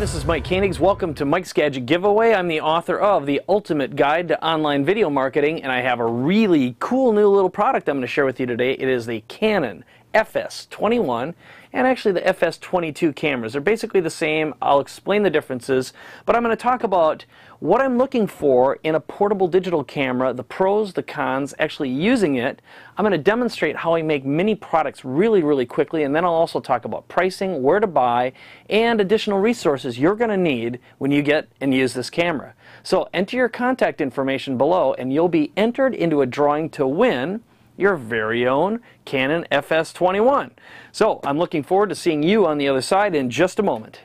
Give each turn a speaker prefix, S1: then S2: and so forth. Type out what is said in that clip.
S1: this is Mike Koenigs. Welcome to Mike's Gadget Giveaway. I'm the author of The Ultimate Guide to Online Video Marketing, and I have a really cool new little product I'm going to share with you today. It is the Canon FS21 and actually the FS22 cameras. They're basically the same. I'll explain the differences, but I'm going to talk about what I'm looking for in a portable digital camera, the pros, the cons, actually using it. I'm going to demonstrate how I make mini products really quickly, and then I'll also talk about pricing, where to buy, and additional resources you're going to need when you get and use this camera. So enter your contact information below and you'll be entered into a drawing to win your very own Canon FS21. So I'm looking forward to seeing you on the other side in just a moment.